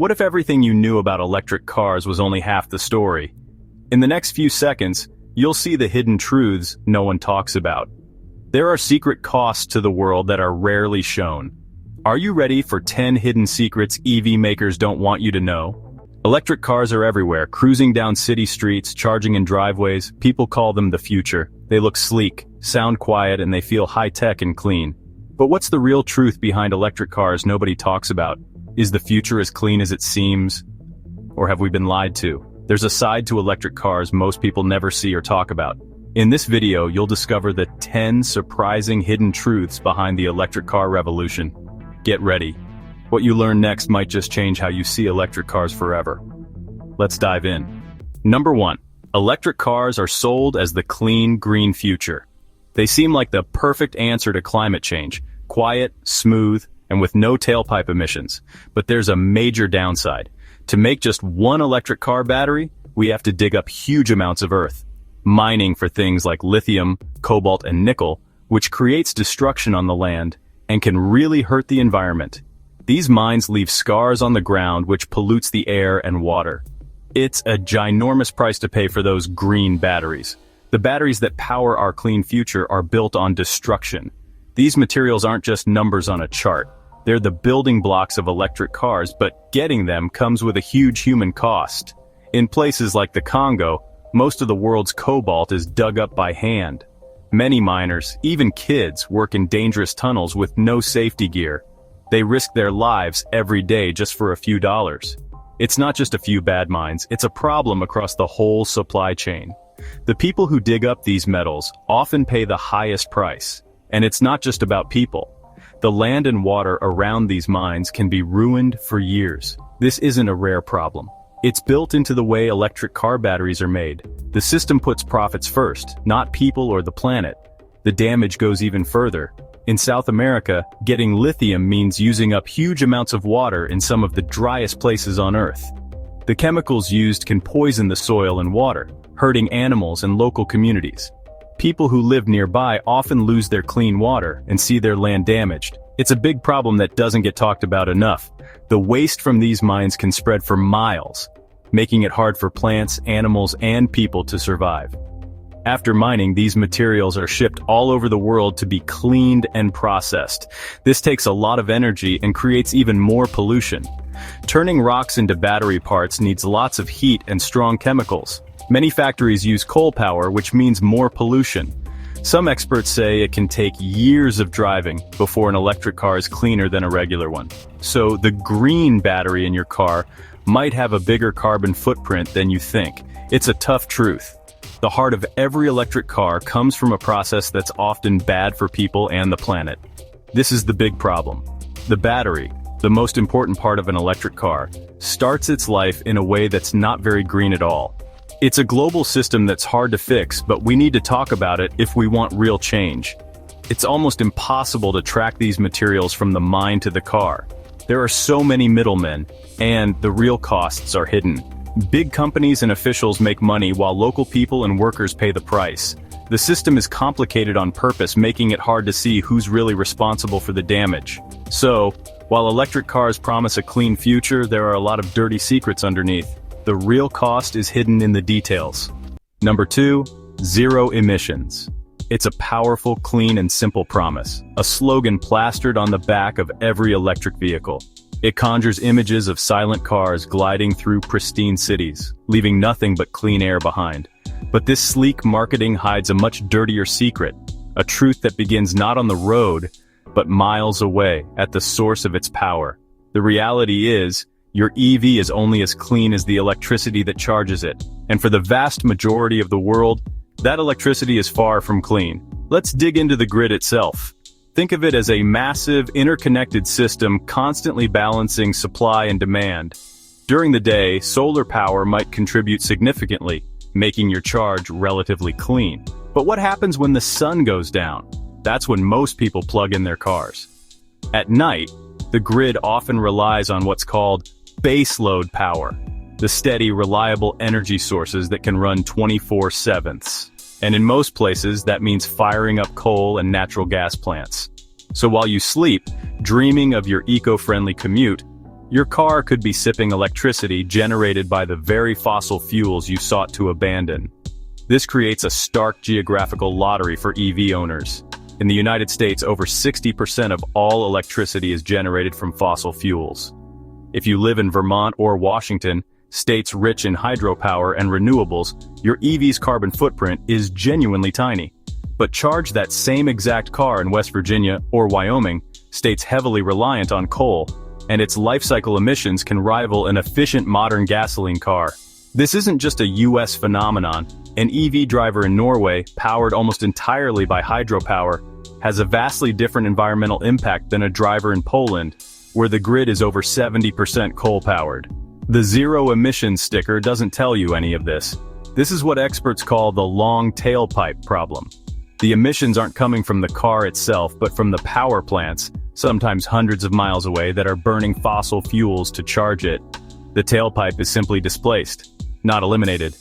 What if everything you knew about electric cars was only half the story? In the next few seconds, you'll see the hidden truths no one talks about. There are secret costs to the world that are rarely shown. Are you ready for 10 hidden secrets EV makers don't want you to know? Electric cars are everywhere, cruising down city streets, charging in driveways. People call them the future. They look sleek, sound quiet, and they feel high-tech and clean. But what's the real truth behind electric cars nobody talks about? Is the future as clean as it seems? Or have we been lied to? There's a side to electric cars most people never see or talk about. In this video, you'll discover the 10 surprising hidden truths behind the electric car revolution. Get ready. What you learn next might just change how you see electric cars forever. Let's dive in. Number 1. Electric cars are sold as the clean, green future. They seem like the perfect answer to climate change. Quiet, smooth, and with no tailpipe emissions. But there's a major downside. To make just one electric car battery, we have to dig up huge amounts of earth. Mining for things like lithium, cobalt, and nickel, which creates destruction on the land and can really hurt the environment. These mines leave scars on the ground which pollutes the air and water. It's a ginormous price to pay for those green batteries. The batteries that power our clean future are built on destruction. These materials aren't just numbers on a chart. They're the building blocks of electric cars, but getting them comes with a huge human cost. In places like the Congo, most of the world's cobalt is dug up by hand. Many miners, even kids, work in dangerous tunnels with no safety gear. They risk their lives every day just for a few dollars. It's not just a few bad mines, it's a problem across the whole supply chain. The people who dig up these metals often pay the highest price. And it's not just about people. The land and water around these mines can be ruined for years. This isn't a rare problem. It's built into the way electric car batteries are made. The system puts profits first, not people or the planet. The damage goes even further. In South America, getting lithium means using up huge amounts of water in some of the driest places on Earth. The chemicals used can poison the soil and water, hurting animals and local communities. People who live nearby often lose their clean water and see their land damaged. It's a big problem that doesn't get talked about enough. The waste from these mines can spread for miles, making it hard for plants, animals, and people to survive. After mining, these materials are shipped all over the world to be cleaned and processed. This takes a lot of energy and creates even more pollution. Turning rocks into battery parts needs lots of heat and strong chemicals. Many factories use coal power, which means more pollution. Some experts say it can take years of driving before an electric car is cleaner than a regular one. So the green battery in your car might have a bigger carbon footprint than you think. It's a tough truth. The heart of every electric car comes from a process that's often bad for people and the planet. This is the big problem. The battery, the most important part of an electric car, starts its life in a way that's not very green at all. It's a global system that's hard to fix, but we need to talk about it if we want real change. It's almost impossible to track these materials from the mine to the car. There are so many middlemen, and the real costs are hidden. Big companies and officials make money while local people and workers pay the price. The system is complicated on purpose, making it hard to see who's really responsible for the damage. So, while electric cars promise a clean future, there are a lot of dirty secrets underneath. The real cost is hidden in the details. Number 2, zero emissions. It's a powerful, clean, and simple promise, a slogan plastered on the back of every electric vehicle. It conjures images of silent cars gliding through pristine cities, leaving nothing but clean air behind. But this sleek marketing hides a much dirtier secret, a truth that begins not on the road, but miles away, at the source of its power. The reality is, your EV is only as clean as the electricity that charges it, and for the vast majority of the world, that electricity is far from clean. Let's dig into the grid itself. Think of it as a massive, interconnected system constantly balancing supply and demand. During the day, solar power might contribute significantly, making your charge relatively clean. But what happens when the sun goes down? That's when most people plug in their cars. At night, the grid often relies on what's called baseload power, the steady, reliable energy sources that can run 24/7. And in most places, that means firing up coal and natural gas plants. So while you sleep, dreaming of your eco-friendly commute, Your car could be sipping electricity generated by the very fossil fuels you sought to abandon. This creates a stark geographical lottery for EV owners. In the United States, over 60% of all electricity is generated from fossil fuels. If you live in Vermont or Washington, states rich in hydropower and renewables, your EV's carbon footprint is genuinely tiny. But charge that same exact car in West Virginia or Wyoming, states heavily reliant on coal, and its life cycle emissions can rival an efficient modern gasoline car. This isn't just a US phenomenon. An EV driver in Norway, powered almost entirely by hydropower, has a vastly different environmental impact than a driver in Poland, where the grid is over 70% coal-powered. The zero emissions sticker doesn't tell you any of this. This is what experts call the long tailpipe problem. The emissions aren't coming from the car itself, but from the power plants, sometimes hundreds of miles away, that are burning fossil fuels to charge it. The tailpipe is simply displaced, not eliminated.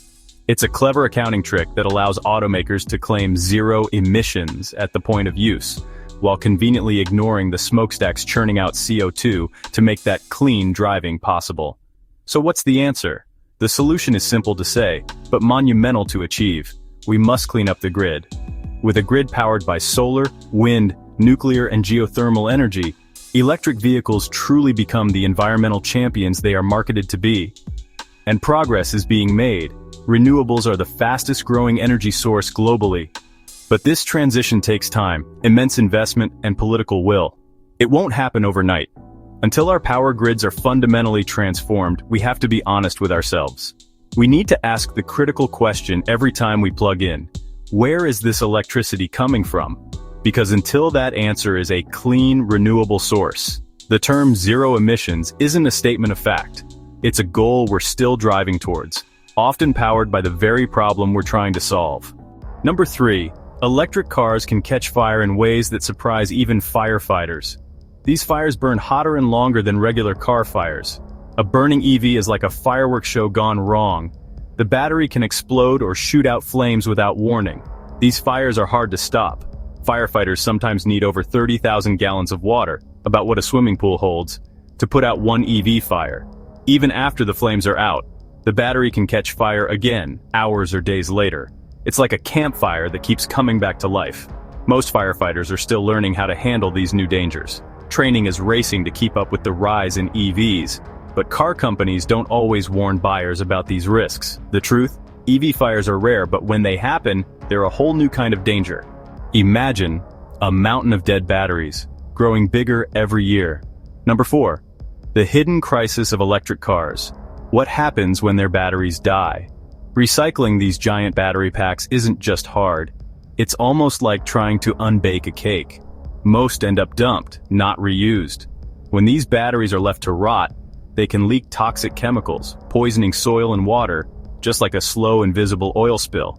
It's a clever accounting trick that allows automakers to claim zero emissions at the point of use, while conveniently ignoring the smokestacks churning out CO2 to make that clean driving possible. So what's the answer? The solution is simple to say, but monumental to achieve. We must clean up the grid. With a grid powered by solar, wind, nuclear, and geothermal energy, electric vehicles truly become the environmental champions they are marketed to be. And progress is being made. Renewables are the fastest growing energy source globally. But this transition takes time, immense investment, and political will. It won't happen overnight. Until our power grids are fundamentally transformed, we have to be honest with ourselves. We need to ask the critical question every time we plug in: where is this electricity coming from? Because until that answer is a clean, renewable source, the term zero emissions isn't a statement of fact. It's a goal we're still driving towards, often powered by the very problem we're trying to solve. Number 3. Electric cars can catch fire in ways that surprise even firefighters. These fires burn hotter and longer than regular car fires. A burning EV is like a fireworks show gone wrong. The battery can explode or shoot out flames without warning. These fires are hard to stop. Firefighters sometimes need over 30,000 gallons of water, about what a swimming pool holds, to put out one EV fire. Even after the flames are out, the battery can catch fire again, hours or days later. It's like a campfire that keeps coming back to life. Most firefighters are still learning how to handle these new dangers. Training is racing to keep up with the rise in EVs, but car companies don't always warn buyers about these risks. The truth? EV fires are rare, but when they happen, they're a whole new kind of danger. Imagine a mountain of dead batteries, growing bigger every year. Number 4. The hidden crisis of electric cars. What happens when their batteries die? Recycling these giant battery packs isn't just hard. It's almost like trying to unbake a cake. Most end up dumped, not reused. When these batteries are left to rot, they can leak toxic chemicals, poisoning soil and water, just like a slow, invisible oil spill.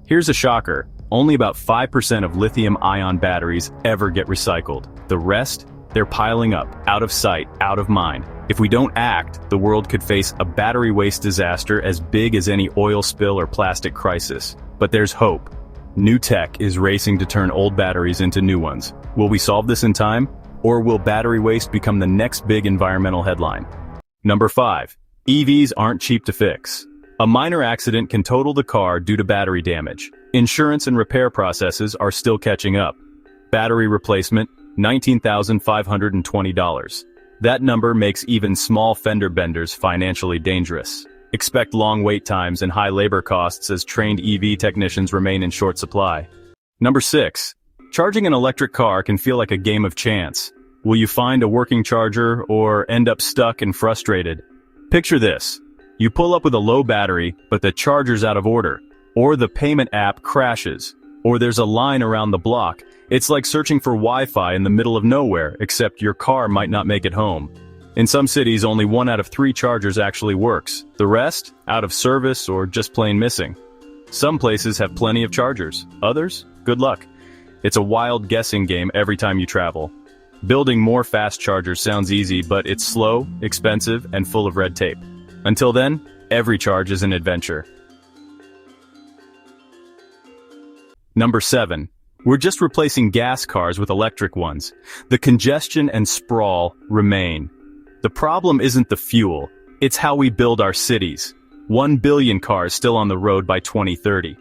Here's a shocker. Only about 5% of lithium-ion batteries ever get recycled. The rest? They're piling up, out of sight, out of mind. If we don't act, the world could face a battery waste disaster as big as any oil spill or plastic crisis. But there's hope. New tech is racing to turn old batteries into new ones. Will we solve this in time? Or will battery waste become the next big environmental headline? Number 5. EVs aren't cheap to fix. A minor accident can total the car due to battery damage. Insurance and repair processes are still catching up. Battery replacement, $19,520. That number makes even small fender benders financially dangerous. Expect long wait times and high labor costs as trained EV technicians remain in short supply. Number 6. Charging an electric car can feel like a game of chance. Will you find a working charger or end up stuck and frustrated? Picture this. You pull up with a low battery, but the charger's out of order. Or the payment app crashes. Or there's a line around the block. It's like searching for Wi-Fi in the middle of nowhere, except your car might not make it home. In some cities, only 1 out of 3 chargers actually works. The rest, out of service or just plain missing. Some places have plenty of chargers. Others, good luck. It's a wild guessing game every time you travel. Building more fast chargers sounds easy, but it's slow, expensive, and full of red tape. Until then, every charge is an adventure. Number 7. We're just replacing gas cars with electric ones. The congestion and sprawl remain. The problem isn't the fuel, it's how we build our cities. 1 billion cars still on the road by 2030.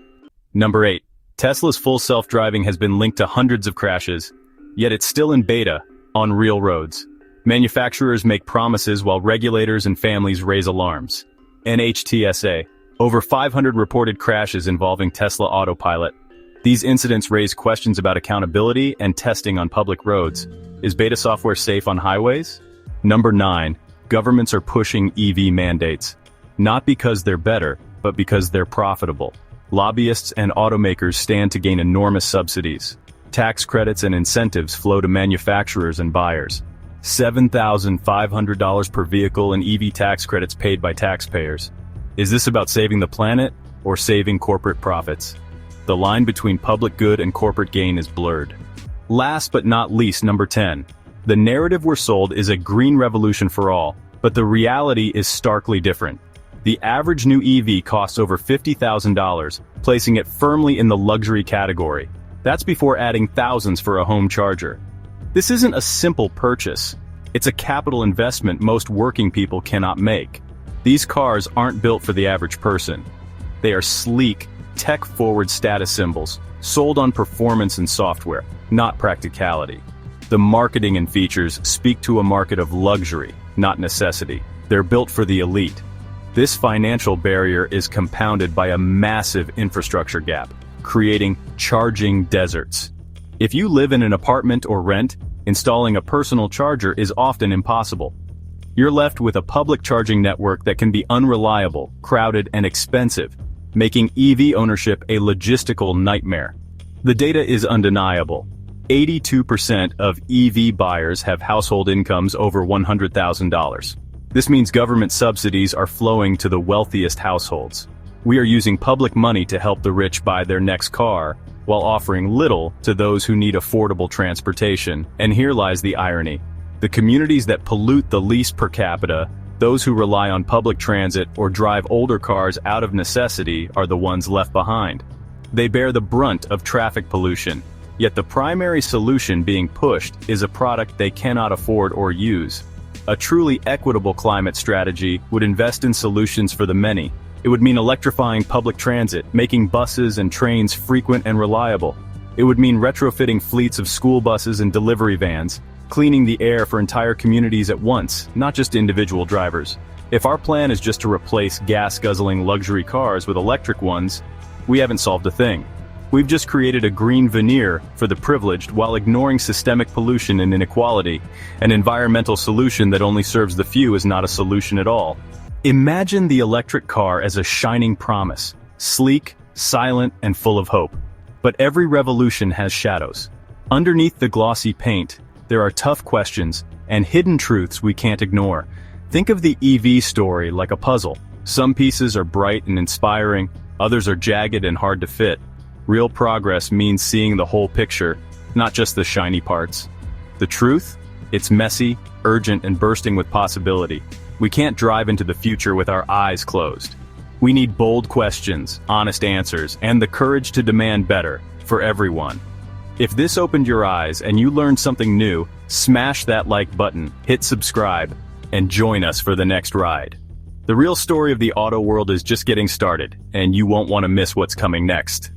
Number 8. Tesla's full self-driving has been linked to hundreds of crashes, yet it's still in beta, on real roads. Manufacturers make promises while regulators and families raise alarms. NHTSA. Over 500 reported crashes involving Tesla Autopilot. These incidents raise questions about accountability and testing on public roads. Is beta software safe on highways? Number 9. Governments are pushing EV mandates. Not because they're better, but because they're profitable. Lobbyists and automakers stand to gain enormous subsidies. Tax credits and incentives flow to manufacturers and buyers. $7,500 per vehicle in EV tax credits paid by taxpayers. Is this about saving the planet or saving corporate profits? The line between public good and corporate gain is blurred. Last but not least, number 10. The narrative we're sold is a green revolution for all, but the reality is starkly different. The average new EV costs over $50,000, placing it firmly in the luxury category. That's before adding thousands for a home charger. This isn't a simple purchase. It's a capital investment most working people cannot make. These cars aren't built for the average person. They are sleek, tech-forward status symbols, sold on performance and software, not practicality. The marketing and features speak to a market of luxury, not necessity. They're built for the elite. This financial barrier is compounded by a massive infrastructure gap, creating charging deserts. If you live in an apartment or rent, installing a personal charger is often impossible. You're left with a public charging network that can be unreliable, crowded, and expensive, making EV ownership a logistical nightmare. The data is undeniable. 82% of EV buyers have household incomes over $100,000. This means government subsidies are flowing to the wealthiest households. We are using public money to help the rich buy their next car, while offering little to those who need affordable transportation. And here lies the irony. The communities that pollute the least per capita, those who rely on public transit or drive older cars out of necessity, are the ones left behind. They bear the brunt of traffic pollution, yet the primary solution being pushed is a product they cannot afford or use. A truly equitable climate strategy would invest in solutions for the many. It would mean electrifying public transit, making buses and trains frequent and reliable. It would mean retrofitting fleets of school buses and delivery vans, cleaning the air for entire communities at once, not just individual drivers. If our plan is just to replace gas-guzzling luxury cars with electric ones, we haven't solved a thing. We've just created a green veneer for the privileged while ignoring systemic pollution and inequality. An environmental solution that only serves the few is not a solution at all. Imagine the electric car as a shining promise, sleek, silent, and full of hope. But every revolution has shadows. Underneath the glossy paint, there are tough questions and hidden truths we can't ignore. Think of the EV story like a puzzle. Some pieces are bright and inspiring, others are jagged and hard to fit. Real progress means seeing the whole picture, not just the shiny parts. The truth? It's messy, urgent, and bursting with possibility. We can't drive into the future with our eyes closed. We need bold questions, honest answers, and the courage to demand better, for everyone. If this opened your eyes and you learned something new, smash that like button, hit subscribe, and join us for the next ride. The real story of the auto world is just getting started, and you won't want to miss what's coming next.